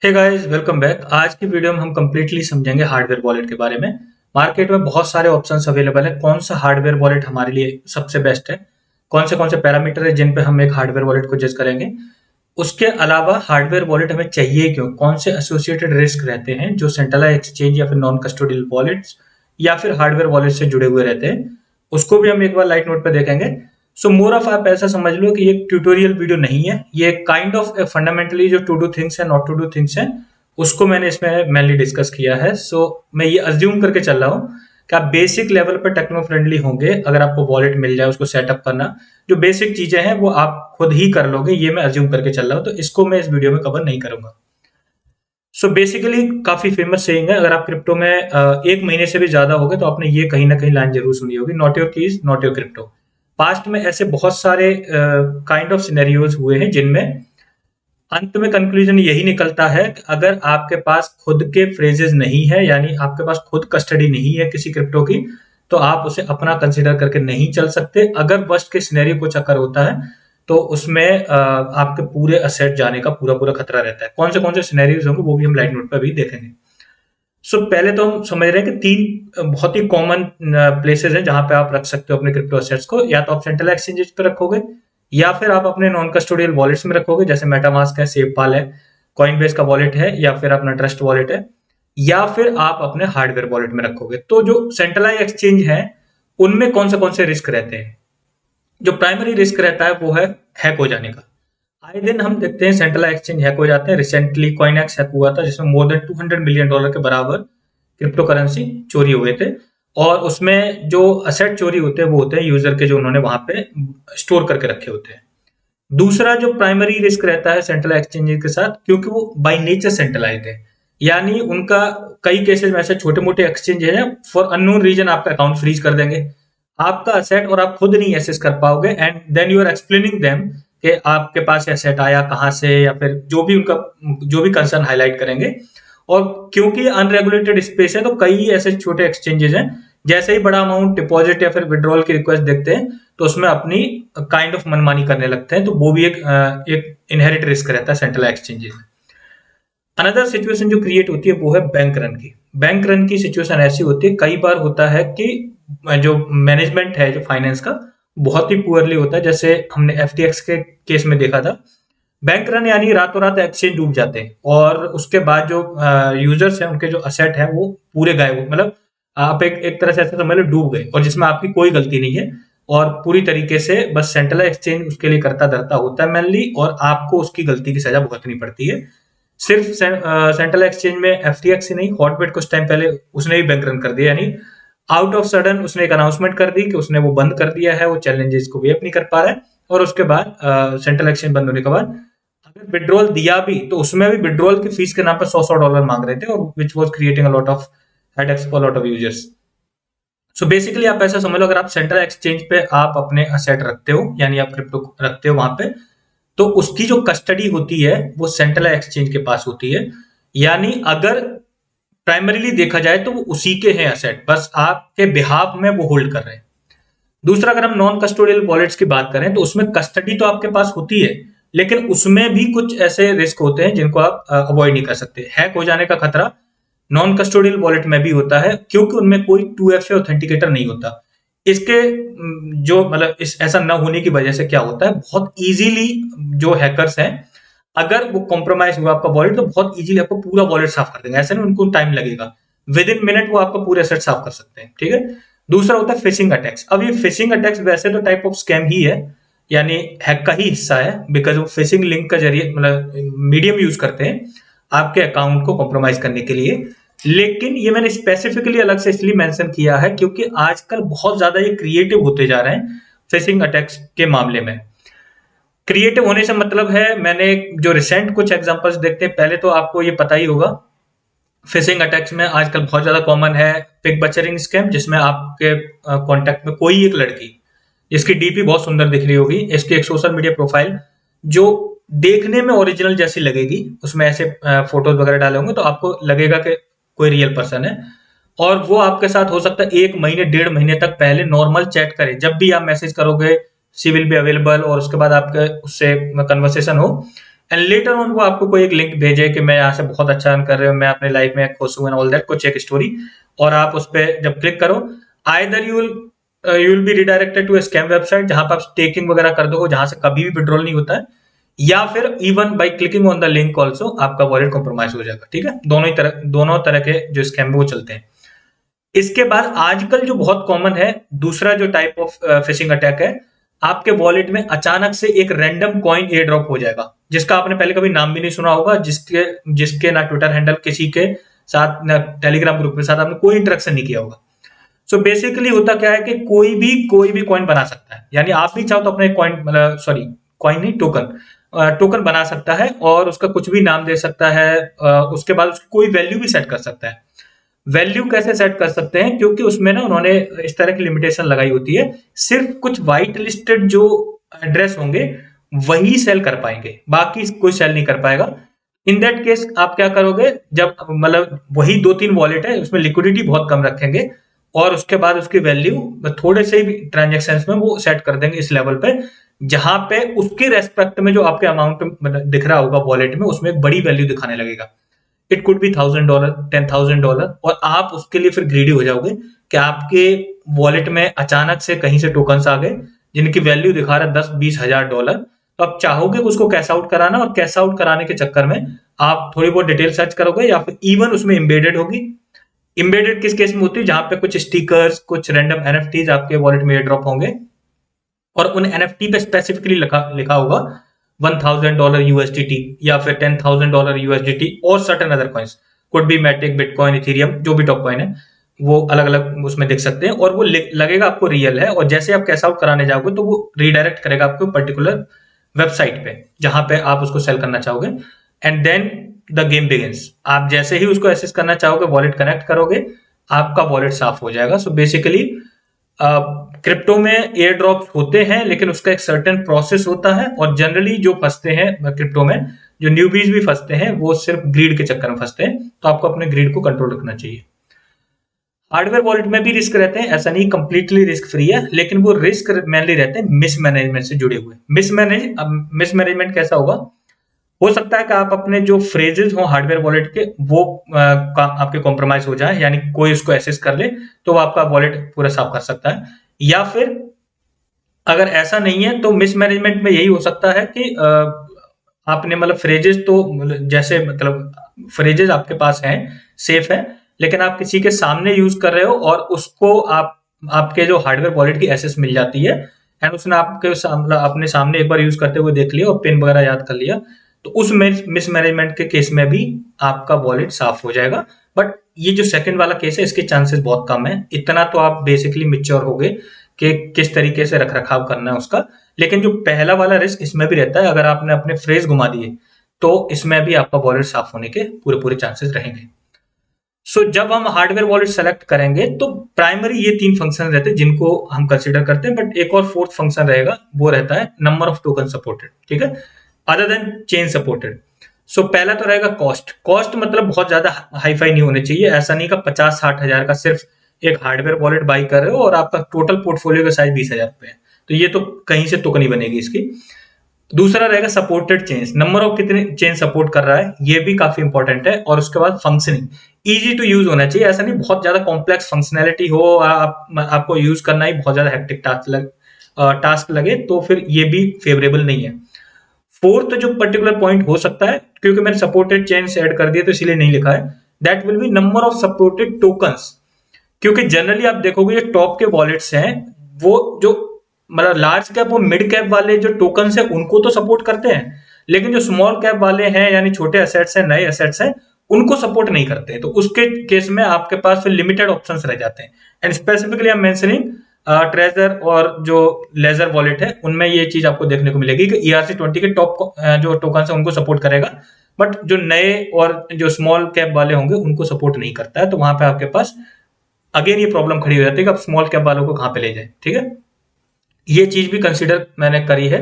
Hey guys, welcome back. आज की video में हम कंप्लीटली समझेंगे हार्डवेयर वॉलेट के बारे में। मार्केट में बहुत सारे ऑप्शंस अवेलेबल है। कौन सा हार्डवेयर वॉलेट हमारे लिए सबसे बेस्ट है, कौन से पैरामीटर है जिन पे हम एक हार्डवेयर वॉलेट को जज करेंगे। उसके अलावा हार्डवेयर वॉलेट हमें चाहिए क्यों, कौन से एसोसिएटेड रिस्क रहते हैं जो सेंट्रलाइज एक्सचेंज या फिर नॉन कस्टोडियल वॉलेट्स या फिर हार्डवेयर वॉलेट से जुड़े हुए रहते हैं, उसको भी हम एक बार लाइट नोट पे देखेंगे। सो मोर ऑफ आप ऐसा समझ लो कि ये ट्यूटोरियल वीडियो नहीं है, ये काइंड ऑफ फंडामेंटली जो टू डू थिंग्स है, नॉट टू डू थिंग्स है, उसको मैंने इसमें मेनली डिस्कस किया है। सो मैं ये अज्यूम करके चल रहा हूँ कि आप बेसिक लेवल पर टेक्नो फ्रेंडली होंगे। अगर आपको वॉलेट मिल जाए, उसको सेटअप करना, जो बेसिक चीजें हैं वो आप खुद ही कर लोगे, ये मैं अज्यूम करके चल रहा हूँ, तो इसको मैं इस वीडियो में कवर नहीं करूंगा। सो बेसिकली काफी फेमस सेइंग है, अगर आप क्रिप्टो में एक महीने से भी ज्यादा हो गए तो आपने ये कहीं ना कहीं लाइन जरूर सुनी होगी, not your keys not your crypto. Past में ऐसे बहुत सारे काइंड ऑफ सिनेरियोज हुए हैं जिनमें अंत में कंक्लूजन यही निकलता है कि अगर आपके पास खुद के फ्रेजेस नहीं है, यानी आपके पास खुद कस्टडी नहीं है किसी क्रिप्टो की, तो आप उसे अपना कंसिडर करके नहीं चल सकते। अगर वर्स्ट के सिनेरियो कुछ अकर होता है तो उसमें आपके पूरे असेट जाने का पूरा पूरा खतरा रहता है। कौन से सिनेरियोज होंगे वो भी हम लाइट नोट पर भी देखेंगे। पहले तो हम समझ रहे हैं कि तीन बहुत ही कॉमन प्लेसेस हैं जहां पे आप रख सकते हो अपने क्रिप्टो असेट्स को। या तो आप सेंट्रल एक्सचेंजेस पे रखोगे, या फिर आप अपने नॉन कस्टोडियल वॉलेट्स में रखोगे, जैसे मेटामास्क है, सेवपाल है, कॉइनबेस का वॉलेट है, या फिर अपना ट्रस्ट वॉलेट है, या फिर आप अपने हार्डवेयर वॉलेट में रखोगे। तो जो सेंट्रलाइज एक्सचेंज है उनमें कौन से रिस्क रहते हैं। जो प्राइमरी रिस्क रहता है वो है हैक हो जाने का। आए दिन हम देखते हैं सेंट्रल एक्सचेंज हैक हो जाते हैं। रिसेंटली कॉइनएक्स हैक हुआ था जिसमें मोर देन $200 मिलियन के बराबर क्रिप्टो करेंसी चोरी हुए थे। और उसमें जो असेट चोरी होते हैं वो होते हैं यूजर के, जो उन्होंने वहां पे स्टोर करके रखे होते हैं। दूसरा जो प्राइमरी रिस्क रहता है सेंट्रल एक्सचेंज के साथ, क्योंकि वो बाय नेचर सेंट्रलाइज्ड है, यानी उनका कई केसेस में ऐसे छोटे मोटे एक्सचेंज है फॉर अननोन रीजन आपका अकाउंट फ्रीज कर देंगे, आपका असेट और आप खुद नहीं एक्सेस कर पाओगे, and then you are explaining them कि आपके पास एसेट आया कहां से, या फिर जो भी कंसर्न हाईलाइट करेंगे। और क्योंकि अनरेगुलेटेड स्पेस है तो कई ऐसे छोटे एक्सचेंजेस हैं, जैसे ही बड़ा अमाउंट डिपॉजिट या फिर विड्रॉल की रिक्वेस्ट देखते हैं तो उसमें अपनी काइंड ऑफ मनमानी करने लगते हैं। तो वो भी एक इनहेरिट रिस्क रहता है सेंट्रल एक्सचेंजेस में। अनदर सिचुएशन जो क्रिएट होती है वो है बैंक रन की। बैंक रन की सिचुएशन ऐसी होती है, कई बार होता है कि जो मैनेजमेंट है, जो फाइनेंस का, बहुत ही पुअरली होता है। जैसे हमने एफटीएक्स के केस में देखा था, बैंक रन यानी रातों रात एक्सचेंज डूब जाते हैं और उसके बाद जो यूजर्स हैं उनके जो असेट है वो पूरे गायब, मतलब आप एक तरह से ऐसे समझ लो डूब गए, और जिसमें आपकी कोई गलती नहीं है, और पूरी तरीके से बस सेंट्रल एक्सचेंज उसके लिए करता धरता होता है मेनली, और आपको उसकी गलती की सजा भुगतनी पड़ती है। सिर्फ सेंट्रल एक्सचेंज में एफटीएक्स ही नहीं, हॉटबिट कुछ टाइम पहले उसने भी बैंक रन कर दिया, यानी आउट ऑफ सडन उसने एक अनाउंसमेंट कर दी कि उसने वो बंद कर दिया है, वो चैलेंजेस को वेप नहीं कर पा रहा है। और उसके बाद सेंट्रल एक्सचेंज बंद होने के बाद अगर विड्रॉल दिया भी तो उसमें भी विड्रॉल की फीस के नाम पर $100 मांग रहे थे, और which was creating a lot of headaches for lot of users. So basically आप ऐसा समझ लो, अगर आप सेंट्रल एक्सचेंज पे आप अपने असेट रखते हो, यानी आप क्रिप्टो रखते हो वहां पे, तो उसकी जो कस्टडी होती है वो सेंट्रल एक्सचेंज के पास होती है। यानी अगर प्राइमरीली देखा जाए तो वो उसी के हैं असेट, बस आपके बिहाफ में वो होल्ड कर रहे हैं। दूसरा, अगर हम नॉन कस्टोडियल वॉलेट्स की बात करें तो उसमें कस्टडी तो आपके पास होती है, लेकिन उसमें भी कुछ ऐसे रिस्क होते हैं जिनको आप अवॉइड नहीं कर सकते। हैक हो जाने का खतरा नॉन कस्टोडियल वॉलेट में भी होता है, क्योंकि उनमें कोई 2FA ऑथेंटिकेटर नहीं होता। इसके जो मतलब इस ऐसा न होने की वजह से क्या होता है, बहुत इजीली जो हैकर्स हैं, अगर वो कॉम्प्रोमाइज हुआ आपका वॉलेट तो बहुत इजीली आपको पूरा वॉलेट साफ कर देंगे। ऐसा नहीं उनको टाइम लगेगा, विद इन मिनट वो आपका पूरे एसेट साफ कर सकते हैं। ठीक है। दूसरा होता है फिशिंग अटैक्स। अब ये फिशिंग अटैक्स वैसे तो टाइप ऑफ स्कैम ही है, यानी हैक का ही हिस्सा है, बिकॉज वो फिशिंग लिंक का जरिए मतलब मीडियम यूज करते हैं आपके अकाउंट को कॉम्प्रोमाइज करने के लिए। लेकिन ये मैंने स्पेसिफिकली अलग से इसलिए मेंशन किया है क्योंकि आजकल बहुत ज्यादा ये क्रिएटिव होते जा रहे हैं फिशिंग अटैक्स के मामले में। क्रिएटिव होने से मतलब है, मैंने जो रिसेंट कुछ एग्जांपल्स देखते हैं, पहले तो आपको ये पता ही होगा, फिशिंग अटैक्स में आजकल बहुत ज्यादा कॉमन है पिक बचरिंग स्कैम, जिसमें आपके कांटेक्ट में कोई एक लड़की, इसकी डीपी बहुत सुंदर दिख रही होगी, इसकी एक सोशल मीडिया प्रोफाइल जो देखने में ओरिजिनल जैसी लगेगी, उसमें ऐसे फोटोज वगैरह डाले होंगे तो आपको लगेगा कि कोई रियल पर्सन है, और वो आपके साथ हो सकता है 1 महीने 1.5 महीने तक पहले नॉर्मल चैट करे। जब भी आप मैसेज करोगे शी विल बी अवेलेबल, और उसके बाद आपके उससे कन्वर्सेशन हो, एंड लेटर ऑन वो आपको कोई एक लिंक भेजे कि मैं यहाँ से बहुत अच्छा अर्न कर रहे हूँ, मैं अपने लाइफ में खुश हूँ एंड ऑल दैट, कुछ एक स्टोरी, और आप उस पर जब क्लिक करो, either you will be redirected to scam website जहां पर आप स्टेकिंग वगैरह कर दो, जहां से कभी भी विड्रॉल नहीं होता है, या फिर even by clicking on the link also आपका वॉलेट कॉम्प्रोमाइज हो जाएगा। ठीक है, दोनों तरह के जो स्कैम है वो चलते हैं। इसके बाद आजकल जो बहुत कॉमन है दूसरा जो टाइप ऑफ फिशिंग अटैक है, आपके वॉलेट में अचानक से एक रैंडम कॉइन एयर ड्रॉप हो जाएगा, जिसका आपने पहले कभी नाम भी नहीं सुना होगा, जिसके ना ट्विटर हैंडल किसी के साथ ना टेलीग्राम ग्रुप के साथ आपने कोई इंटरेक्शन नहीं किया होगा। सो बेसिकली होता क्या है कि कोई भी कॉइन बना सकता है, यानी आप भी चाहो तो अपने कॉइन, मतलब सॉरी कॉइन नहीं, टोकन बना सकता है और उसका कुछ भी नाम दे सकता है। उसके बाद उसकी कोई वैल्यू भी सेट कर सकता है। वैल्यू कैसे सेट कर सकते हैं, क्योंकि उसमें ना उन्होंने इस तरह की लिमिटेशन लगाई होती है, सिर्फ कुछ वाइट लिस्टेड जो एड्रेस होंगे वही सेल कर पाएंगे, बाकी कोई सेल नहीं कर पाएगा। इन दैट केस आप क्या करोगे, जब मतलब वही 2-3 वॉलेट है उसमें लिक्विडिटी बहुत कम रखेंगे और उसके बाद उसकी वैल्यू थोड़े से भी ट्रांजेक्शन में वो सेट कर देंगे इस लेवल पे, जहां पे उसके रेस्पेक्ट में जो आपके अमाउंट दिख रहा होगा वॉलेट में, उसमें एक बड़ी वैल्यू दिखाने लगेगा। इट कुड बी $1000, $10,000, और आप उसके लिए फिर ग्रीडी हो जाओगे कि आपके वॉलेट में अचानक से कहीं से टोकन्स आ गए जिनकी वैल्यू दिखा रहा है $10-20 हजार। तो आप चाहोगे कि उसको कैश आउट कराना, और कैश आउट कराने के चक्कर में आप थोड़ी बहुत डिटेल सर्च करोगे, या फिर इवन उसमें एम्बेडेड होगी। एम्बेडेड किस केस में होती है, जहां पे कुछ स्टिकर्स, कुछ रैंडम एनएफटीज आपके वॉलेट में एयर ड्रॉप होंगे और उन एनएफटी पे स्पेसिफिकली लिखा होगा $1000 USDT या फिर $10,000 USDT और certain other coins, could be Matic, Bitcoin, Ethereum, जो भी टॉप कॉइन है वो अलग अलग उसमें देख सकते हैं, और वो लगेगा आपको रियल है। और जैसे आप कैश आउट कराने जाओगे तो वो रीडायरेक्ट करेगा आपको पर्टिकुलर वेबसाइट पे जहां पे आप उसको सेल करना चाहोगे, and then the game begins. आप जैसे ही उसको एक्सेस करना चाहोगे, वॉलेट कनेक्ट करोगे, आपका वॉलेट साफ हो जाएगा। सो बेसिकली क्रिप्टो में एयर ड्रॉप्स होते हैं, लेकिन उसका एक सर्टेन प्रोसेस होता है, और जनरली जो फंसते हैं क्रिप्टो में, जो न्यूबीज भी फंसते हैं, वो सिर्फ ग्रीड के चक्कर में फंसते हैं। तो आपको अपने ग्रीड को कंट्रोल रखना चाहिए। हार्डवेयर वॉलेट में भी रिस्क रहते हैं, ऐसा नहीं कंप्लीटली रिस्क फ्री है, लेकिन वो रिस्क मेनली रहते हैं मिसमैनेजमेंट से जुड़े हुए। मिसमैनेजमेंट कैसा होगा, हो सकता है कि आप अपने जो फ्रेजेस हो हार्डवेयर वॉलेट के वो आपके कॉम्प्रोमाइज हो जाए, यानी कोई उसको एक्सेस कर ले तो वो आपका वॉलेट पूरा साफ कर सकता है। या फिर अगर ऐसा नहीं है तो मिसमैनेजमेंट में यही हो सकता है कि आपने मतलब फ्रेजेस तो जैसे मतलब फ्रेजेस आपके पास हैं, सेफ है, लेकिन आप किसी के सामने यूज कर रहे हो और उसको आपके जो हार्डवेयर वॉलेट की एक्सेस मिल जाती है, एंड उसने आपके अपने सामने एक बार यूज करते हुए देख लिया और पिन वगैरह याद कर लिया, तो उस मिसमैनेजमेंट के केस में भी आपका वॉलेट साफ हो जाएगा। बट ये जो सेकंड वाला केस है, इसके चांसेस बहुत कम है। इतना तो आप बेसिकली मैच्योर हो गए कि किस तरीके से रख रखाव करना है उसका। लेकिन जो पहला वाला रिस्क इसमें भी रहता है, अगर आपने अपने फ्रेज घुमा दिए तो इसमें भी आपका वॉलेट साफ होने के पूरे चांसेस रहेंगे। सो जब हम हार्डवेयर वॉलेट सेलेक्ट करेंगे तो प्राइमरी ये 3 फंक्शन रहते हैं जिनको हम कंसिडर करते हैं, बट एक और 4th फंक्शन रहेगा, वो रहता है नंबर ऑफ टोकन सपोर्टेड। ठीक है, अदर देन चेन सपोर्टेड। सो पहला तो रहेगा कॉस्ट मतलब बहुत ज्यादा हाई फाई नहीं होने चाहिए। ऐसा नहीं का 50-60 हजार का सिर्फ एक हार्डवेयर वॉलेट बाई कर रहे हो और आपका टोटल पोर्टफोलियो का साइज 20,000 रुपए है, तो ये तो कहीं से तो नहीं बनेगी इसकी। दूसरा रहेगा सपोर्टेड चेन्स, नंबर ऑफ कितने चेन सपोर्ट कर रहा है, ये भी काफी इंपॉर्टेंट है। और उसके बाद फंक्शनिंग, इजी टू यूज होना चाहिए। ऐसा नहीं बहुत ज्यादा कॉम्प्लेक्स फंक्शनैलिटी हो, आपको यूज करना ही बहुत ज्यादा हेक्टिक टास्क लगे, तो फिर ये भी फेवरेबल नहीं है। 4th जो पर्टिकुलर पॉइंट हो सकता है, क्योंकि मैंने सपोर्टेड चेन्स ऐड कर दिए तो इसीलिए नहीं लिखा है, that will be number of supported tokens. क्योंकि जनरली आप देखोगे जो टॉप के वॉलेट्स हैं, वो जो मतलब लार्ज कैप और मिड कैप वाले जो टोकन्स हैं उनको तो सपोर्ट करते हैं, लेकिन जो स्मॉल कैप वाले हैं यानी छोटे एसेट्स हैं, नए एसेट्स हैं, उनको सपोर्ट नहीं करते। तो उसके केस में आपके पास फिर लिमिटेड ऑप्शंस रह जाते हैं। And specifically I am mentioning treasure और जो लेजर वॉलेट है, उनमें ये चीज आपको देखने को मिलेगी कि ERC20 के टॉप जो टोकन्स है उनको सपोर्ट करेगा, बट जो नए और जो स्मॉल कैप वाले होंगे उनको सपोर्ट नहीं करता है। तो वहां पे आपके पास अगेन ये प्रॉब्लम खड़ी हो जाती है कि आप स्मॉल कैप वालों को कहां पे ले जाए। ठीक है, ये चीज भी कंसीडर मैंने करी है।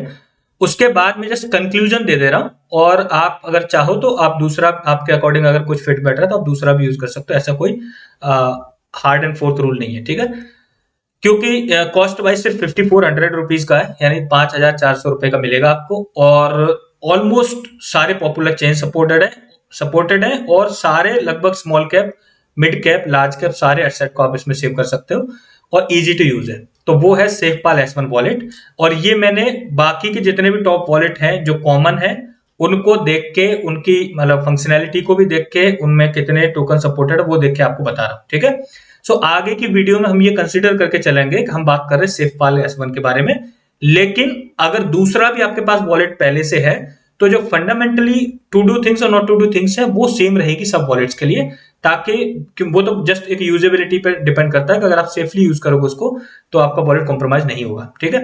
उसके बाद मैं जस्ट कंक्लूजन दे दे रहा हूं, और आप अगर चाहो तो आप दूसरा, आपके अकॉर्डिंग अगर कुछ फिट बैठ रहा है तो आप दूसरा भी यूज कर सकते हो। ऐसा कोई हार्ड एंड फोर्थ रूल नहीं है। ठीक है, क्योंकि कॉस्ट वाइज सिर्फ 5400 रुपीज का है, यानी 5400 रुपए का मिलेगा आपको। और ऑलमोस्ट सारे पॉपुलर चेन सपोर्टेड है और सारे लगभग small cap, mid cap, large cap सारे एसेट को आप इसमें सेव कर सकते हो और इजी टू यूज है। तो वो है सेफपाल S1 वॉलेट। और ये मैंने बाकी के जितने भी टॉप वॉलेट हैं जो कॉमन है उनको देख के, उनकी मतलब फंक्शनैलिटी को भी देख के, उनमें कितने टोकन सपोर्टेड है वो देख के आपको बता रहा हूँ, ठीक है। सो आगे की वीडियो में हम ये कंसीडर करके चलेंगे कि हम बात कर रहे हैं सेफपाल S1 के बारे में। लेकिन अगर दूसरा भी आपके पास वॉलेट पहले से है तो जो फंडामेंटली टू डू थिंग्स और नॉट टू डू थिंग्स है वो सेम रहेगी सब वॉलेट्स के लिए, ताकि वो तो जस्ट एक यूजेबिलिटी पर डिपेंड करता है कि अगर आप सेफली यूज करोगे उसको तो आपका वॉलेट कॉम्प्रोमाइज नहीं होगा, ठीक है।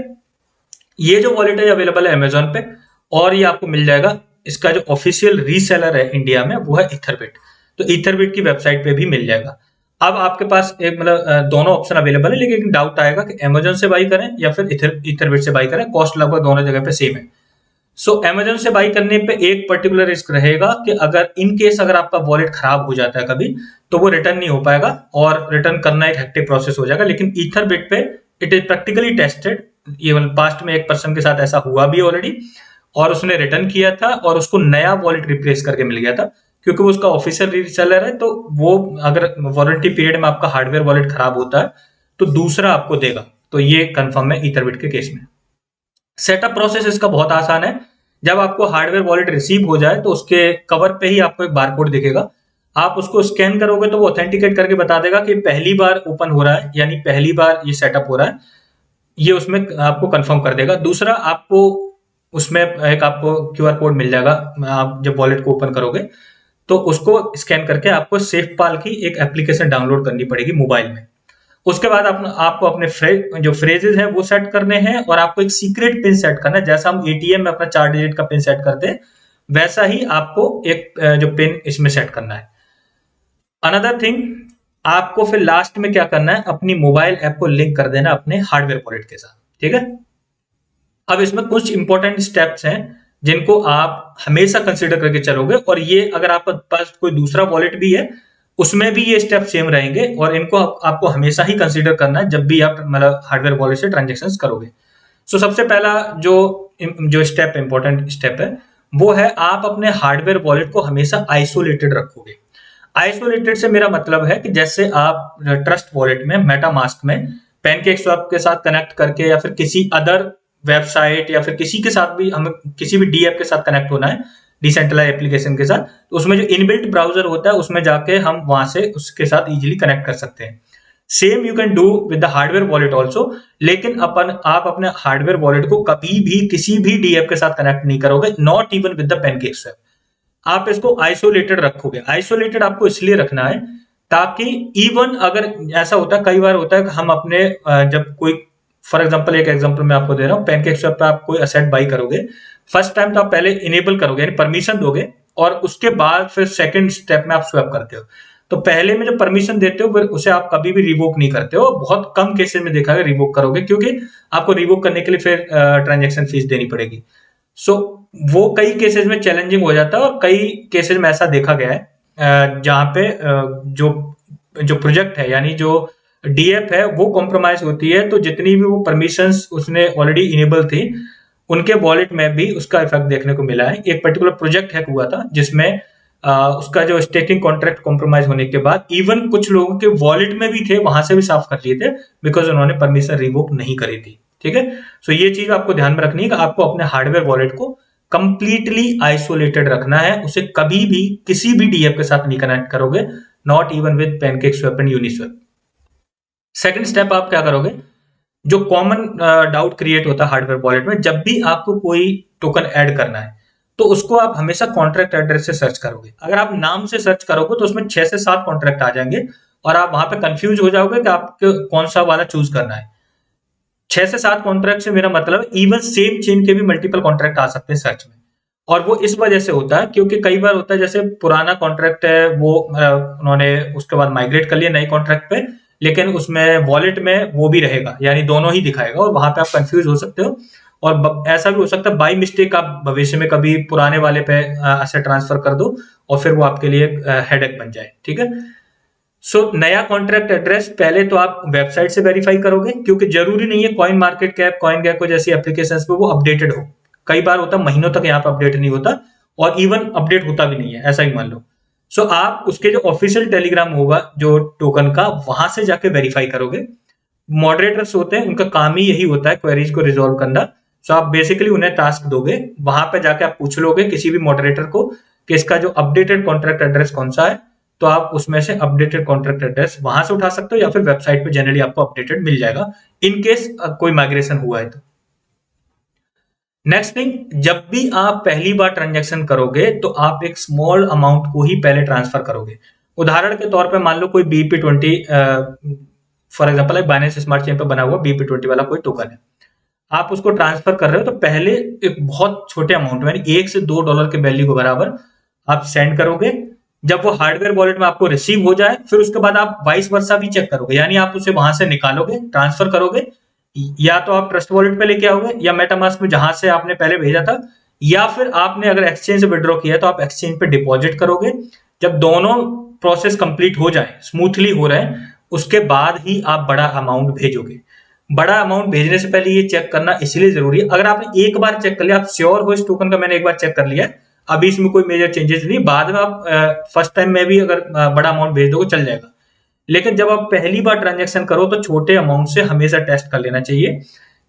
ये जो वॉलेट है अवेलेबल है अमेजोन पे और ये आपको मिल जाएगा। इसका जो ऑफिशियल रीसेलर है इंडिया में वो है इथरबिट, तो इथरबिट की वेबसाइट पे भी मिल जाएगा। अब आपके पास एक मतलब दोनों ऑप्शन अवेलेबल है, लेकिन डाउट आएगा कि अमेजोन से बाई करें या फिर इथरबिट से बाई करें। कॉस्ट लगभग दोनों जगह पे सेम है। सो अमेजोन से बाई करने पे एक पर्टिकुलर रिस्क रहेगा कि अगर इन केस अगर आपका वॉलेट खराब हो जाता है कभी तो वो रिटर्न नहीं हो पाएगा और रिटर्न करना एक हेक्टिक प्रोसेस हो जाएगा। लेकिन इथरबिट पे it is practically tested, even past में एक पर्सन के साथ ऐसा हुआ भी ऑलरेडी और उसने रिटर्न किया था और उसको नया वॉलेट रिप्लेस करके मिल गया था, क्योंकि वो उसका ऑफिशियल रीसेलर है। तो वो अगर वारंटी पीरियड में आपका हार्डवेयर वॉलेट खराब होता है तो दूसरा आपको देगा। तो ये कंफर्म है इथरबिट के केस में। सेटअप प्रोसेस इसका बहुत आसान है। जब आपको हार्डवेयर वॉलेट रिसीव हो जाए तो उसके कवर पे ही आपको एक बारकोड दिखेगा। आप उसको स्कैन करोगे तो वो ऑथेंटिकेट करके बता देगा कि पहली बार ओपन हो रहा है, यानी पहली बार ये सेटअप हो रहा है, ये उसमें आपको कंफर्म कर देगा। दूसरा, आपको उसमें एक आपको क्यूआर कोड मिल जाएगा। आप जब वॉलेट को ओपन करोगे तो उसको स्कैन करके आपको सेफपाल की एक एप्लीकेशन डाउनलोड करनी पड़ेगी मोबाइल में। उसके बाद आपको अपने जो फ्रेजेस हैं वो सेट करने हैं और आपको एक सीक्रेट पिन सेट करना है। जैसा हम एटीएम में अपना 4 डिजिट का पिन सेट करते हैं वैसा ही आपको एक जो पिन इसमें सेट करना है। अनदर थिंग, आपको फिर लास्ट में क्या करना है, अपनी मोबाइल ऐप को लिंक कर देना अपने हार्डवेयर वॉलेट के साथ, ठीक है। अब इसमें कुछ इंपॉर्टेंट स्टेप्स हैं जिनको आप हमेशा कंसिडर करके चलोगे, और ये अगर आपके पास कोई दूसरा वॉलेट भी है उसमें भी ये स्टेप सेम रहेंगे और इनको आपको हमेशा ही कंसीडर करना है जब भी आप मतलब हार्डवेयर वॉलेट से ट्रांजेक्शन्स करोगे। सो सबसे पहला जो स्टेप इंपॉर्टेंट स्टेप है वो है आप अपने हार्डवेयर वॉलेट को हमेशा आइसोलेटेड रखोगे। आइसोलेटेड से मेरा मतलब है कि जैसे आप ट्रस्ट वॉलेट में, मेटामास्क में पैनकेकस्वैप के साथ कनेक्ट करके या फिर किसी अदर वेबसाइट या फिर किसी के साथ भी, हमें किसी भी डी ऐप के साथ कनेक्ट होना है, डिसेंट्रलाइज एप्लीकेशन के साथ, तो उसमें जो इनबिल्ट ब्राउजर होता है उसमें जाके हम वहां से उसके साथ इजीली कनेक्ट कर सकते हैं। Same you can do with the hardware wallet also. लेकिन आप अपने हार्डवेयर वॉलेट को कभी भी किसी भी डीएप के साथ कनेक्ट नहीं करोगे, not even with the PancakeSwap. आप इसको आइसोलेटेड रखोगे। आइसोलेटेड आपको इसलिए रखना है ताकि इवन अगर ऐसा होता है, कई बार होता है कि हम अपने जब कोई, फॉर एग्जांपल एक एग्जांपल मैं आपको दे रहा हूं, पैनकेकस्वैप पे आप कोई असेट बाई करोगे, फर्स्ट टाइम तो आप पहले इनेबल करोगे यानी परमिशन दोगे और उसके बाद फिर सेकंड स्टेप में आप स्वैप करते हो। तो पहले में जो परमिशन देते हो फिर उसे आप कभी भी रिवोक नहीं करते हो। बहुत कम केसेस में देखा है रिवोक करोगे, क्योंकि आपको रिवोक करने के लिए फिर ट्रांजेक्शन फीस देनी पड़ेगी। सो वो कई केसेस में चैलेंजिंग हो जाता है और कई केसेस में ऐसा देखा गया है जहां पे जो जो प्रोजेक्ट है यानी जो डीएफ है वो कॉम्प्रोमाइज होती है, तो जितनी भी वो परमिशंस उसने ऑलरेडी इनेबल थी उनके वॉलेट में भी उसका इफेक्ट देखने को मिला है। एक पर्टिकुलर प्रोजेक्ट हैक हुआ था जिसमें उसका जो स्टेकिंग कॉन्ट्रैक्ट कॉम्प्रोमाइज होने के बाद इवन कुछ लोगों के वॉलेट में भी थे, वहां से भी साफ कर लिए थे बिकॉज उन्होंने परमिशन रिवोक नहीं करी थी, ठीक है। सो ये चीज आपको ध्यान में रखनी है कि आपको अपने हार्डवेयर वॉलेट को कंप्लीटली आइसोलेटेड रखना है। उसे कभी भी किसी भी डीएफ के साथ नहीं कनेक्ट करोगे, not even with PancakeSwap and Uniswap. Second step आप क्या करोगे, जो कॉमन डाउट क्रिएट होता है हार्डवेयर वॉलेट में, जब भी आपको कोई टोकन ऐड करना है तो उसको आप हमेशा कॉन्ट्रैक्ट एड्रेस से सर्च करोगे। अगर आप नाम से सर्च करोगे तो उसमें 6 से 7 कॉन्ट्रैक्ट आ जाएंगे और आप वहां पे कंफ्यूज हो जाओगे कि आपको कौन सा वाला चूज करना है। 6 से 7 कॉन्ट्रैक्ट से मेरा मतलब इवन सेम चेन के भी मल्टीपल कॉन्ट्रैक्ट आ सकते हैं सर्च में। और वो इस वजह से होता है क्योंकि कई बार होता है जैसे पुराना कॉन्ट्रैक्ट है वो उन्होंने उसके बाद माइग्रेट कर लिया नए कॉन्ट्रैक्ट पे, लेकिन उसमें वॉलेट में वो भी रहेगा यानी दोनों ही दिखाएगा और वहां पे आप कंफ्यूज हो सकते हो। और ऐसा भी हो सकता है बाई मिस्टेक आप भविष्य में कभी पुराने वाले पे एसेट ट्रांसफर कर दो और फिर वो आपके लिए हेडेक बन जाए, ठीक है। सो नया कॉन्ट्रैक्ट एड्रेस पहले तो आप वेबसाइट से वेरीफाई करोगे, क्योंकि जरूरी नहीं है कॉइन मार्केट कैप, कॉइन गैको जैसी एप्लीकेशंस पे वो अपडेटेड हो। कई बार होता है महीनों तक यहाँ पे अपडेट नहीं होता, और इवन अपडेट होता भी नहीं है, ऐसा ही मान लो। सो आप उसके जो ऑफिशियल टेलीग्राम होगा जो टोकन का, वहां से जाके वेरीफाई करोगे। मॉडरेटर्स होते हैं, उनका काम ही यही होता है क्वेरीज को रिजॉल्व करना। सो आप बेसिकली उन्हें टास्क दोगे, वहां पे जाके आप पूछ लोगे किसी भी मॉडरेटर को कि इसका जो अपडेटेड कॉन्ट्रैक्ट एड्रेस कौन सा है, तो आप उसमें से अपडेटेड कॉन्ट्रैक्ट एड्रेस वहां से उठा सकते हो, या फिर वेबसाइट पे जनरली आपको अपडेटेड मिल जाएगा इन केस कोई माइग्रेशन हुआ है तो। नेक्स्ट थिंग, जब भी आप पहली बार ट्रांजैक्शन करोगे तो आप एक स्मॉल अमाउंट को ही पहले ट्रांसफर करोगे। उदाहरण के तौर पे मान लो कोई BP20 फॉर एग्जांपल एक बाइनेंस स्मार्ट चेन पे बना हुआ BP20 वाला कोई टोकन है, आप उसको ट्रांसफर कर रहे हो, तो पहले एक बहुत छोटे अमाउंट में $1 से $2 के वैल्यू के बराबर आप सेंड करोगे। जब वो हार्डवेयर वॉलेट में आपको रिसीव हो जाए, फिर उसके बाद आप वाइस वर्सा भी चेक करोगे, यानी आप उसे वहां से निकालोगे, ट्रांसफर करोगे, या तो आप ट्रस्ट वॉलेट पे लेके आओगे या मेटामास्क में जहां से आपने पहले भेजा था, या फिर आपने अगर एक्सचेंज से विड्रॉ किया तो आप एक्सचेंज पे डिपॉजिट करोगे। जब दोनों प्रोसेस कंप्लीट हो जाए, स्मूथली हो रहे हैं, उसके बाद ही आप बड़ा अमाउंट भेजोगे। बड़ा अमाउंट भेजने से पहले ये चेक करना इसलिए जरूरी है, अगर आपने एक बार चेक कर लिया, आप श्योर हो इस टोकन का मैंने एक बार चेक कर लिया, अभी इसमें कोई मेजर चेंजेस नहीं, बाद में आप फर्स्ट टाइम में भी अगर बड़ा अमाउंट भेज दोगे चल जाएगा। लेकिन जब आप पहली बार ट्रांजैक्शन करो तो छोटे अमाउंट से हमेशा टेस्ट कर लेना चाहिए,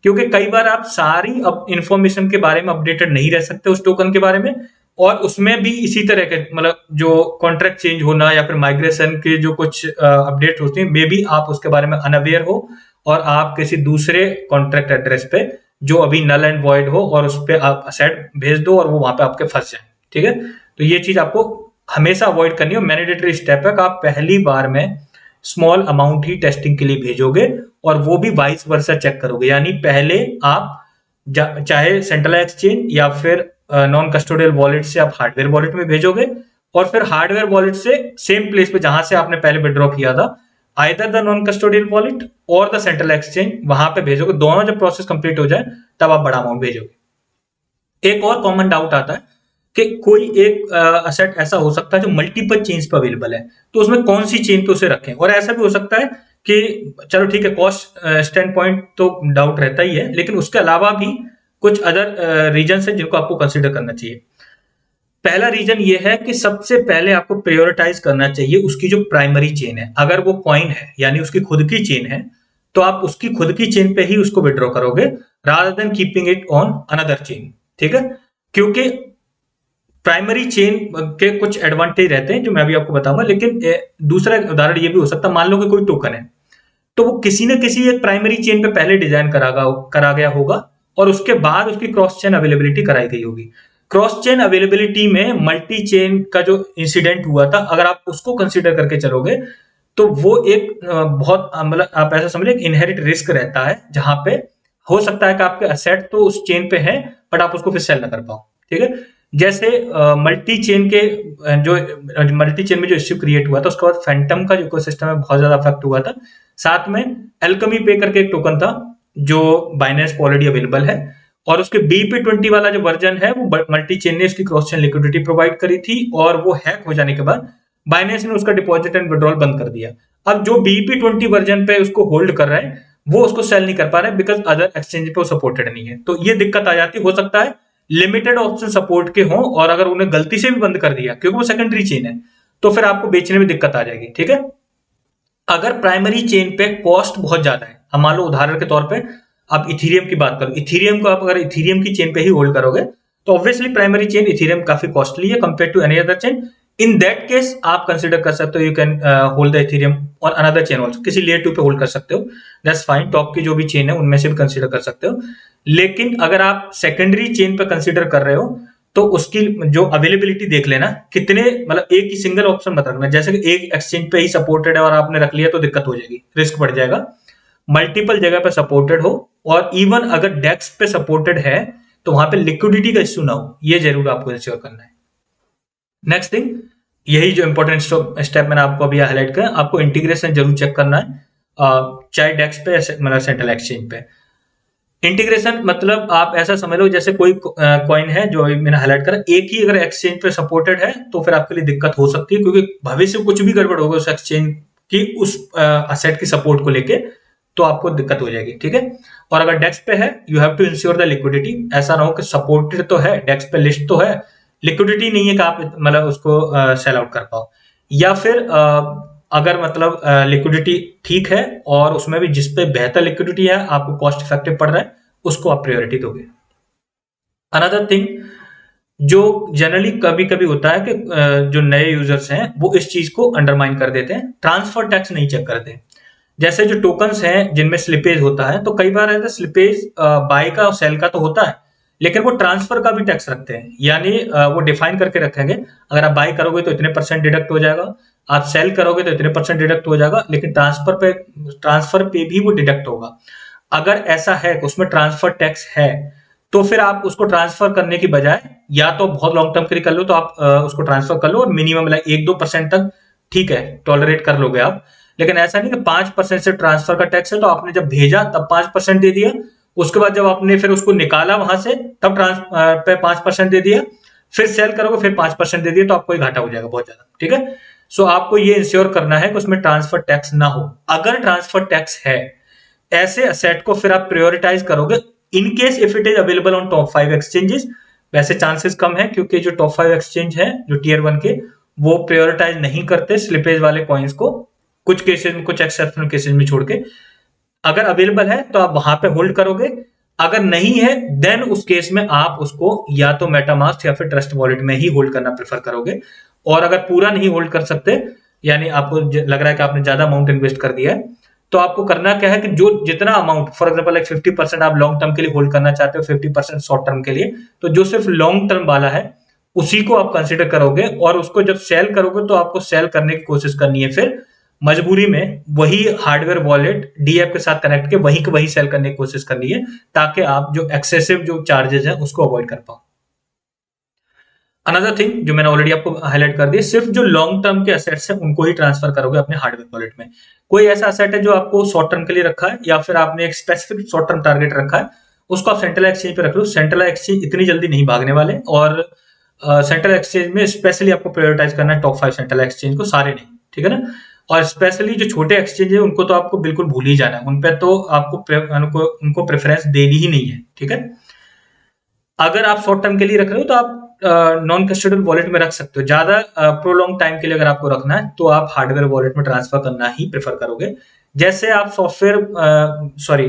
क्योंकि कई बार आप सारी इंफॉर्मेशन के बारे में अपडेटेड नहीं रह सकते उस टोकन के बारे में, और उसमें भी इसी तरह के मतलब जो कॉन्ट्रैक्ट चेंज होना या फिर माइग्रेशन के जो कुछ अपडेट होते हैं, मे बी आप उसके बारे में अनअवेयर हो और आप किसी दूसरे कॉन्ट्रैक्ट एड्रेस पे जो अभी नल एंड वॉइड हो और उस पर आप असेट भेज दो और वो वहां पे आपके फंस जाए। ठीक है, तो ये चीज आपको हमेशा अवॉइड करनी है। मैंडेटरी स्टेप है कि आप पहली बार में स्मॉल अमाउंट ही टेस्टिंग के लिए भेजोगे, और वो भी वाइस वर्सा चेक करोगे, यानी पहले आप चाहे सेंट्रल एक्सचेंज या फिर नॉन कस्टोडियल वॉलेट से आप हार्डवेयर वॉलेट में भेजोगे, और फिर हार्डवेयर वॉलेट से सेम प्लेस पे जहां से आपने पहले विड्रॉ किया था, either the non custodial wallet और द सेंट्रल एक्सचेंज, वहां पे भेजोगे। दोनों जब प्रोसेस कंप्लीट हो जाए तब आप बड़ा अमाउंट भेजोगे। एक और कॉमन डाउट आता है कि कोई एक असेट ऐसा हो सकता है जो मल्टीपल चेन्स पे अवेलेबल है, तो उसमें कौन सी चेन पे उसे रखें। और ऐसा भी हो सकता है कि चलो ठीक है, कॉस्ट स्टैंड पॉइंट तो डाउट रहता ही है, लेकिन उसके अलावा भी कुछ अदर रीजन है जिनको आपको कंसिडर करना चाहिए। पहला रीजन ये है कि सबसे पहले आपको प्रायोरिटाइज करना चाहिए उसकी जो प्राइमरी चेन है। अगर वो कॉइन है यानी उसकी खुद की चेन है, तो आप उसकी खुद की चेन पे ही उसको विड्रॉ करोगे rather than keeping it on another chain. ठीक है, क्योंकि प्राइमरी चेन के कुछ एडवांटेज रहते हैं जो मैं अभी आपको बताऊंगा, लेकिन दूसरा उदाहरण ये भी हो सकता है, मान लो कि कोई टोकन है तो वो किसी न किसी एक प्राइमरी चेन पे पहले डिजाइन करा गया होगा और उसके बाद उसकी क्रॉस चेन अवेलेबिलिटी कराई गई होगी। क्रॉस चेन अवेलेबिलिटी में मल्टी चेन का जो इंसिडेंट हुआ था, अगर आप उसको कंसिडर करके चलोगे तो वो एक बहुत मतलब आप ऐसा समझिए इनहेरिट रिस्क रहता है, जहां पे हो सकता है कि आपके असेट तो उस चेन पे है बट आप उसको फिर सेल ना कर पाओ। ठीक है, जैसे मल्टी चेन में जो इश्यू क्रिएट हुआ था, उसके बाद फैंटम का जो इकोसिस्टम है बहुत ज्यादा अफेक्ट हुआ था। साथ में एल्केमी पे करके एक टोकन था जो बाइनेंस पे ऑलरेडी अवेलेबल है, और उसके BP20 वाला जो वर्जन है वो मल्टी चेन ने उसकी क्रॉस चेन लिक्विडिटी प्रोवाइड करी थी, और वो हैक हो जाने के बाद बाइनेंस ने उसका डिपॉजिट एंड विड्रॉल बंद कर दिया। अब जो BP20 वर्जन पे उसको होल्ड कर रहे हैं वो उसको सेल नहीं कर पा रहे बिकॉज अदर एक्सचेंज पे वो सपोर्टेड नहीं है। तो ये दिक्कत आ जाती, हो सकता है लिमिटेड ऑप्शन सपोर्ट के हों, और अगर उन्हें गलती से भी बंद कर दिया क्योंकि वो सेकेंडरी चेन है, तो फिर आपको बेचने में दिक्कत आ जाएगी। ठीक है, अगर प्राइमरी चेन पे कॉस्ट बहुत ज्यादा है, हम मान लो उदाहरण के तौर पे आप इथीरियम की बात करो, इथीरियम को आप अगर इथीरियम की चेन पे ही होल्ड करोगे तो ऑब्वियसली प्राइमरी चेन इथीरियम काफी कॉस्टली है compare to any other chain. In that case आप कंसिडर कर सकते हो, you can hold the Ethereum और अनदर चेन ऑल्सो, किसी लेयर 2 पे होल्ड कर सकते हो, दैट्स फाइन। टॉप की जो भी चेन है उनमें से भी कंसिडर कर सकते हो। लेकिन अगर आप सेकेंडरी चेन पे कंसिडर कर रहे हो तो उसकी जो अवेलेबिलिटी देख लेना, कितने मतलब एक ही सिंगल ऑप्शन मत रखना, जैसे कि एक एक्सचेंज पे ही सपोर्टेड है और आपने रख लिया तो दिक्कत हो जाएगी, रिस्क बढ़ जाएगा। मल्टीपल जगह पे सपोर्टेड हो, और इवन अगर डेक्स पे सपोर्टेड है तो वहां पे लिक्विडिटी का इश्यू ना हो, ये जरूर आपको इंश्योर करना है। नेक्स्ट थिंग, यही जो इंपॉर्टेंट स्टेप मैंने आपको अभी हाईलाइट किया, आपको इंटीग्रेशन जरूर चेक करना है, चाहे डेक्स पे मतलब सेंट्रल एक्सचेंज पे। इंटीग्रेशन मतलब आप ऐसा समझ लो जैसे कोई कॉइन है जो मैंने हाईलाइट करा, एक ही अगर एक्सचेंज पे सपोर्टेड है तो फिर आपके लिए दिक्कत हो सकती है, क्योंकि भविष्य कुछ भी गड़बड़ होगा उस एक्सचेंज की उस असेट की सपोर्ट को लेके, तो आपको दिक्कत हो जाएगी, ठीक है। और अगर डेस्क पे है, you have to ensure the liquidity. ऐसा ना हो कि सपोर्टेड तो है, डेस्क पे लिस्ट तो है, लिक्विडिटी नहीं है कि आप मतलब उसको सेल आउट कर पाओ। या फिर अगर मतलब लिक्विडिटी ठीक है और उसमें भी जिस पे बेहतर लिक्विडिटी है, आपको कॉस्ट इफेक्टिव पड़ रहा है, उसको आप प्रायोरिटी दोगे। अनदर थिंग जो जनरली कभी कभी होता है कि जो नए यूजर्स हैं वो इस चीज को अंडरमाइन कर देते हैं, ट्रांसफर टैक्स नहीं चेक करते। जैसे जो टोकन्स हैं जिनमें स्लिपेज होता है, तो कई बार ऐसा स्लिपेज बाय का और सेल का तो होता है, लेकिन वो ट्रांसफर का भी टैक्स रखते हैं। यानी वो डिफाइन करके रखेंगे, अगर आप बाय करोगे तो इतने % डिडक्ट हो जाएगा, आप सेल करोगे तो इतने % डिडक्ट हो जाएगा, लेकिन ट्रांसफर पे भी वो डिडक्ट होगा। अगर ऐसा है कि उसमें ट्रांसफर टैक्स है, तो फिर आप उसको ट्रांसफर करने की बजाय या तो बहुत लॉन्ग टर्म के लिए कर लो, तो आप उसको ट्रांसफर कर लो और मिनिमम 1-2% तक ठीक है टॉलरेट कर लोगे आप। लेकिन ऐसा नहीं कि 5% से ट्रांसफर का टैक्स है तो आपने जब भेजा तब 5% दे दिया, उसके बाद जब आपने फिर उसको निकाला वहां से तब पे 5% दे दिया, फिर सेल करोगे फिर 5% दे दिया, तो आपको घाटा हो जाएगा बहुत ज्यादा, ठीक है। सो आपको ये इंश्योर करना है कि उसमें ट्रांसफर टैक्स ना हो। अगर ट्रांसफर टैक्स है, ऐसे असेट को फिर आप प्रायोरिटाइज करोगे in case if it is available on top 5 exchanges. वैसे चांसेस कम है क्योंकि जो टॉप 5 एक्सचेंज है जो टियर 1 के, वो प्रायोरिटाइज नहीं करते स्लिपेज वाले कॉइन्स को, कुछ केसेस में, कुछ एक्सेप्शनल केसेस में छोड़ के। अगर अवेलेबल है तो आप वहां पे होल्ड करोगे, अगर नहीं है देन उस केस में आप उसको या तो मेटामास्क या फिर ट्रस्ट वॉलेट में ही होल्ड करना प्रेफर करोगे। और अगर पूरा नहीं होल्ड कर सकते, यानी आपको लग रहा है कि आपने ज्यादा अमाउंट इन्वेस्ट कर दिया है, तो आपको करना क्या है कि जो जितना अमाउंट, फॉर एग्जांपल 50% आप लॉन्ग टर्म के लिए होल्ड करना चाहते हो, 50% शॉर्ट टर्म के लिए, तो जो सिर्फ लॉन्ग टर्म वाला है उसी को आप कंसिडर करोगे। और उसको जब सेल करोगे तो आपको सेल करने की कोशिश करनी है फिर मजबूरी में वही हार्डवेयर वॉलेट डीएफ के साथ कनेक्ट के वही सेल करने की कोशिश करनी है, ताकि आप जो एक्सेसिव जो चार्जेस हैं उसको अवॉइड कर पाओ। अनदर थिंग जो मैंने ऑलरेडी आपको हाईलाइट कर दिया, सिर्फ जो लॉन्ग टर्म के असेट्स हैं उनको ही ट्रांसफर करोगे अपने हार्डवेयर वॉलेट में। कोई ऐसा असेट है जो आपको शॉर्ट टर्म के लिए रखा है या फिर आपने एक स्पेसिफिक शॉर्ट टर्म टारगेट रखा है, उसको आप सेंट्रल एक्सचेंज पे रख लो। सेंट्रल एक्सचेंज इतनी जल्दी नहीं भागने वाले, और सेंट्रल एक्सचेंज में स्पेशली आपको प्रायोरिटाइज करना है टॉप 5 सेंट्रल एक्सचेंज को, सारे नहीं, ठीक है ना। और स्पेशली जो छोटे एक्सचेंज है उनको तो आपको बिल्कुल भूल ही जाना है, उन पे तो आपको उनको प्रेफरेंस देनी ही नहीं है, ठीक है। अगर आप शॉर्ट टर्म के लिए रख रहे हो तो आप नॉन कस्टोडियल वॉलेट में रख सकते हो। ज्यादा प्रोलॉन्ग टाइम के लिए अगर आपको रखना है तो आप हार्डवेयर वॉलेट में ट्रांसफर करना ही प्रेफर करोगे। जैसे आप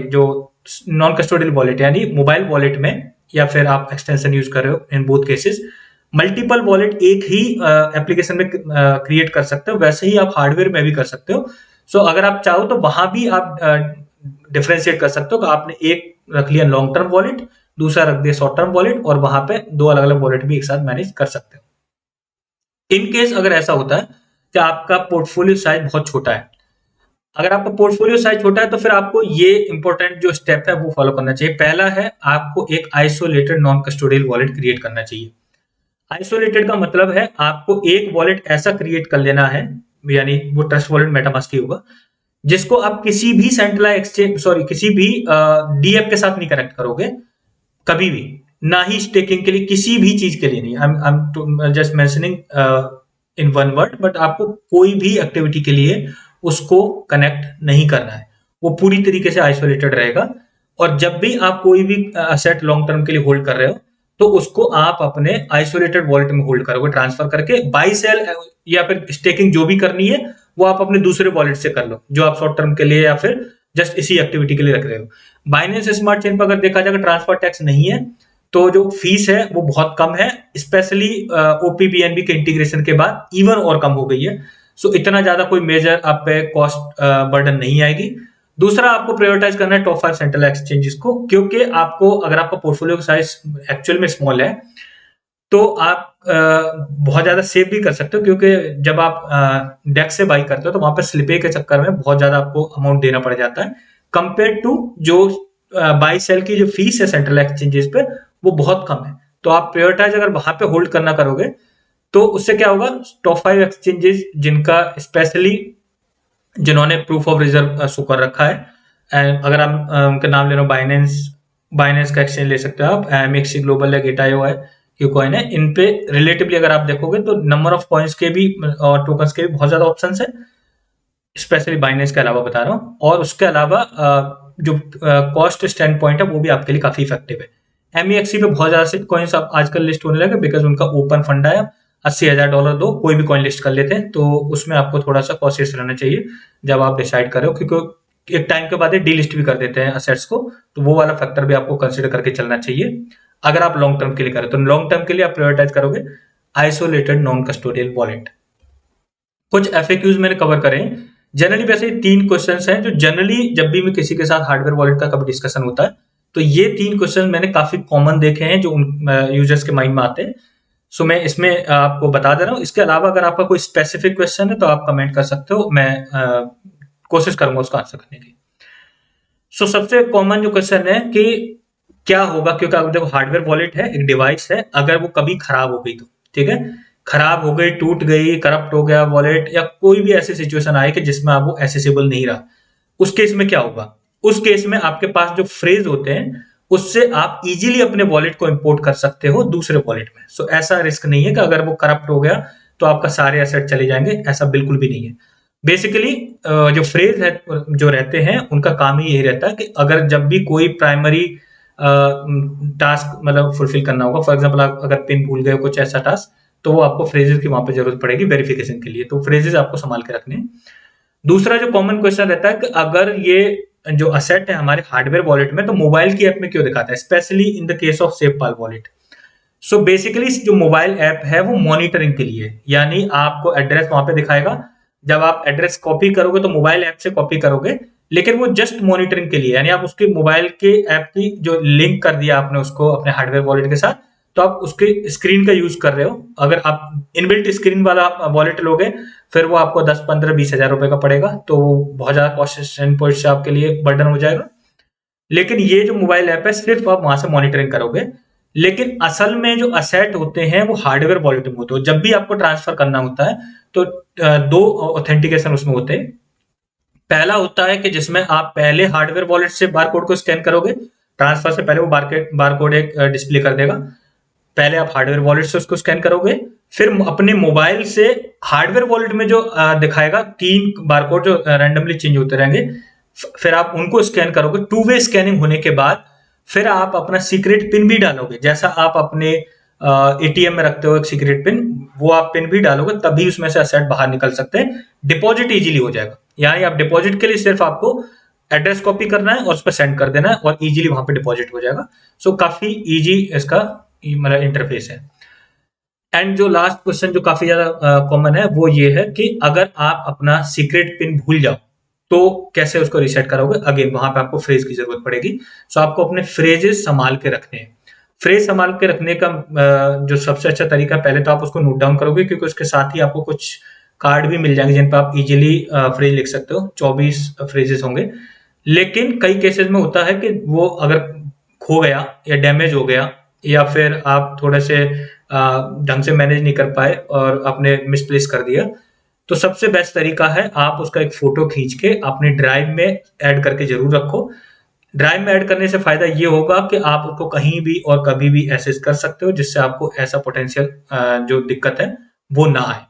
जो नॉन कस्टोडियल वॉलेट यानी मोबाइल वॉलेट में, या फिर आप एक्सटेंशन यूज कर रहे हो, in both cases multiple wallet एक ही एप्लीकेशन में क्रिएट कर सकते हो, वैसे ही आप हार्डवेयर में भी कर सकते हो। सो अगर आप चाहो तो वहां भी आप डिफरेंशिएट कर सकते हो कि आपने एक रख लिया लॉन्ग टर्म वॉलेट, दूसरा रख दिया शॉर्ट टर्म वॉलेट, और वहां पे दो अलग अलग वॉलेट भी एक साथ मैनेज कर सकते हो। इन केस अगर ऐसा होता है कि आपका पोर्टफोलियो साइज बहुत छोटा है, अगर आपका पोर्टफोलियो साइज छोटा है तो फिर आपको ये इंपॉर्टेंट जो स्टेप है वो फॉलो करना चाहिए। पहला है आपको एक isolated non custodial wallet create करना चाहिए। आइसोलेटेड का मतलब है आपको एक वॉलेट ऐसा क्रिएट कर लेना है, यानी वो ट्रस्ट वॉलेट मेटामास्क ही होगा, जिसको आप किसी भी सेंट्रलाइज्ड एक्सचेंज किसी भी डीएफ के साथ नहीं कनेक्ट करोगे कभी भी, ना ही स्टेकिंग के लिए, किसी भी चीज के लिए नहीं। I am just mentioning in one word, but आपको कोई भी एक्टिविटी के लिए उसको कनेक्ट नहीं करना है, वो पूरी तरीके से आइसोलेटेड रहेगा। और जब भी आप कोई भी असेट लॉन्ग टर्म के लिए होल्ड कर रहे हो तो उसको आप अपने आइसोलेटेड वॉलेट में होल्ड करोगे ट्रांसफर करके। बाई सेल या फिर स्टेकिंग जो भी करनी है वो आप अपने दूसरे वॉलेट से कर लो जो आप शॉर्ट टर्म के लिए या फिर जस्ट इसी एक्टिविटी के लिए रख रहे हो। बाइनेंस स्मार्ट चेन पर अगर देखा जाए ट्रांसफर टैक्स नहीं है, तो जो फीस है वो बहुत कम है, स्पेशली ओपीबीएनबी के इंटीग्रेशन के बाद इवन और कम हो गई है। सो इतना ज्यादा कोई मेजर आप पे कॉस्ट बर्डन नहीं आएगी। दूसरा, आपको प्रायोरिटाइज करना है टॉप 5 सेंट्रल एक्सचेंजेस को, क्योंकि आपको अगर आपका पोर्टफोलियो साइज एक्चुअल में स्मॉल है तो आप बहुत ज्यादा सेव भी कर सकते हो, क्योंकि जब आप डेक्स से बाई करते हो तो वहां पर स्लिपेज के चक्कर में बहुत ज्यादा आपको अमाउंट देना पड़ जाता है, कंपेयर टू जो बाई सेल की जो फीस है सेंट्रल एक्सचेंजेस पे वो बहुत कम है। तो आप प्रायोरिटाइज अगर वहां पे होल्ड करना करोगे तो उससे क्या होगा, टॉप 5 एक्सचेंजेस जिनका स्पेशली जिन्होंने प्रूफ ऑफ रिजर्व शो कर रखा है, एंड अगर आप उनका नाम ले रहे हो, बाइनेंस का एक्सचेंज ले सकते हो आप, एमएक्सी ग्लोबल है, गेटायो है, क्यूकॉइन है, इन पे रिलेटिवली अगर आप देखोगे तो नंबर ऑफ कॉइन्स के भी और टोकन्स के भी बहुत ज्यादा ऑप्शंस है। स्पेशली बाइनेंस के अलावा बता रहा हूँ, और उसके अलावा जो कॉस्ट स्टैंड पॉइंट है वो भी आपके लिए काफी इफेक्टिव है। MEXC पे बहुत ज्यादा सिट कॉइन्स अब आजकल लिस्ट होने लगे बिकॉज उनका ओपन फंड है। $80,000 दो कोई भी कॉइन लिस्ट कर लेते हैं, तो उसमें आपको थोड़ा सा कॉशियस रहना चाहिए जब आप डिसाइड कर रहे हो, क्योंकि एक टाइम के बाद ये डीलिस्ट भी कर देते हैं असेट्स को, तो वो वाला फैक्टर भी आपको कंसिडर करके चलना चाहिए अगर आप लॉन्ग टर्म के लिए करें। तो लॉन्ग टर्म के लिए आप प्रायोरिटाइज करोगे आइसोलेटेड नॉन कस्टोडियल वॉलेट। कुछ FAQs मैंने कवर करे। जनरली वैसे 3 क्वेश्चंस हैं जो जनरली जब भी मैं किसी के साथ हार्डवेयर वॉलेट का कभी डिस्कशन होता है तो ये 3 क्वेश्चन मैंने काफी कॉमन देखे हैं जो यूजर्स के माइंड में आते हैं। सो मैं इसमें आपको बता दे रहा हूँ। इसके अलावा अगर आपका कोई स्पेसिफिक क्वेश्चन है तो आप कमेंट कर सकते हो, मैं कोशिश करूंगा उसका आंसर करने की। सो सबसे कॉमन जो क्वेश्चन है कि क्या होगा, क्योंकि आप देखो हार्डवेयर वॉलेट है, एक डिवाइस है, अगर वो कभी खराब हो गई तो ठीक है, खराब हो गई, टूट गई, करप्ट हो गया वॉलेट, या कोई भी ऐसी सिचुएशन आए कि जिसमें आप वो एसेसिबल नहीं रहा, उस केस में क्या होगा? उस केस में आपके पास जो फ्रेज होते हैं उससे आप इजीली अपने वॉलेट को इंपोर्ट कर सकते हो दूसरे वॉलेट में। सो ऐसा रिस्क नहीं है कि अगर वो करप्ट हो गया तो आपका सारे एसेट चले जाएंगे, ऐसा बिल्कुल भी नहीं है। बेसिकली जो फ्रेज है जो रहते हैं उनका काम ही यही रहता है कि अगर जब भी कोई प्राइमरी टास्क मतलब फुलफिल करना होगा, फॉर एग्जांपल आप अगर पिन भूल गए कुछ ऐसा टास्क, तो वो आपको फ्रेजेस की वहां पे जरूरत पड़ेगी वेरिफिकेशन के लिए, तो फ्रेजेस आपको संभाल के रखने हैं। दूसरा जो कॉमन क्वेश्चन रहता है कि अगर ये जो असेट है हमारे हार्डवेयर वॉलेट में, तो मोबाइल की ऐप में क्यों दिखाता है, specially in the case of SafePal wallet. So basically जो मोबाइल ऐप है वो मॉनिटरिंग के लिए, यानी आपको एड्रेस वहां पे दिखाएगा, जब आप एड्रेस कॉपी करोगे तो मोबाइल ऐप से कॉपी करोगे, लेकिन वो जस्ट मॉनिटरिंग के लिए, यानी आप उसके मोबाइल के ऐप की जो लिंक कर दिया आपने उसको अपने हार्डवेयर वॉलेट के साथ, तो आप उसके स्क्रीन का यूज कर रहे हो। अगर आप इनबिल्ट स्क्रीन वाला वॉलेट लोगे फिर वो आपको 10, 15, 20 हजार रुपए का पड़ेगा, तो बहुत ज्यादा कॉस्ट स्टैंड पॉइंट से आपके लिए बर्डन हो जाएगा। लेकिन ये जो मोबाइल ऐप है सिर्फ आप वहां से मॉनिटरिंग करोगे, लेकिन असल में जो असेट होते हैं वो हार्डवेयर वॉलेट में होते हैं। जब भी आपको ट्रांसफर करना होता है तो 2 ऑथेंटिकेशन उसमें होते हैं। पहला होता है कि जिसमें आप पहले हार्डवेयर वॉलेट से बारकोड को स्कैन करोगे, ट्रांसफर से पहले वो बारकोड एक डिस्प्ले कर देगा, पहले आप हार्डवेयर वॉलेट से उसको स्कैन करोगे, फिर अपने मोबाइल से हार्डवेयर वॉलेट में जो दिखाएगा 3 बारकोड जो रैंडमली चेंज होते रहेंगे, फिर आप उनको स्कैन करोगे। 2 वे स्कैनिंग होने के बाद फिर आप अपना सीक्रेट पिन भी डालोगे, जैसा आप अपने ATM में रखते हो एक सीक्रेट पिन, वो आप पिन भी डालोगे, तभी उसमें से असेट बाहर निकल सकते हैं। डिपॉजिट इजीली हो जाएगा, यानी आप डिपॉजिट के लिए सिर्फ आपको एड्रेस कॉपी करना है और उस पर सेंड कर देना है और इजीली वहां पे डिपॉजिट हो जाएगा। सो काफी इजी इसका मतलब इंटरफेस है। एंड जो लास्ट क्वेश्चन जो काफी ज्यादा कॉमन है वो ये है कि अगर आप अपना सीक्रेट पिन भूल जाओ तो कैसे उसको रीसेट करोगे? अगेन वहां पे आपको फ्रेज की जरूरत पड़ेगी। सो आपको अपने फ्रेजेस संभाल के रखने हैं। फ्रेज संभाल के रखने का जो सबसे अच्छा तरीका, पहले तो आप उसको नोट डाउन करोगे, क्योंकि उसके साथ ही आपको कुछ कार्ड भी मिल जाएंगे जिन पर आप इजीली फ्रेज लिख सकते हो। 24 फ्रेजेस होंगे, लेकिन कई केसेस में होता है कि वो अगर खो गया या डैमेज हो गया या फिर आप थोड़े से ढंग से मैनेज नहीं कर पाए और आपने मिसप्लेस कर दिया, तो सबसे बेस्ट तरीका है आप उसका एक फोटो खींच के अपने ड्राइव में ऐड करके जरूर रखो। ड्राइव में ऐड करने से फायदा ये होगा कि आप उसको कहीं भी और कभी भी एक्सेस कर सकते हो, जिससे आपको ऐसा पोटेंशियल जो दिक्कत है वो ना आए।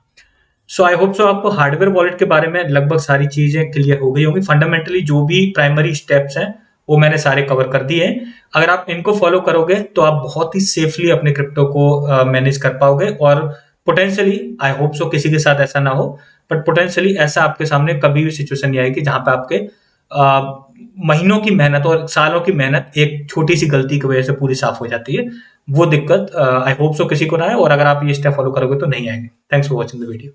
सो आई होप सो आपको हार्डवेयर वॉलेट के बारे में लगभग सारी चीजें क्लियर हो गई होंगी। फंडामेंटली जो भी प्राइमरी स्टेप्स हैं वो मैंने सारे कवर कर दिए हैं। अगर आप इनको फॉलो करोगे तो आप बहुत ही सेफली अपने क्रिप्टो को मैनेज कर पाओगे, और पोटेंशियली आई होप सो किसी के साथ ऐसा ना हो, बट पोटेंशियली ऐसा आपके सामने कभी भी सिचुएशन नहीं आएगी जहां पे आपके महीनों की मेहनत और सालों की मेहनत एक छोटी सी गलती की वजह से पूरी साफ हो जाती है। वो दिक्कत आई होप सो किसी को ना आए, और अगर आप ये स्टेप फॉलो करोगे तो नहीं आएंगे। Thanks for watching the video.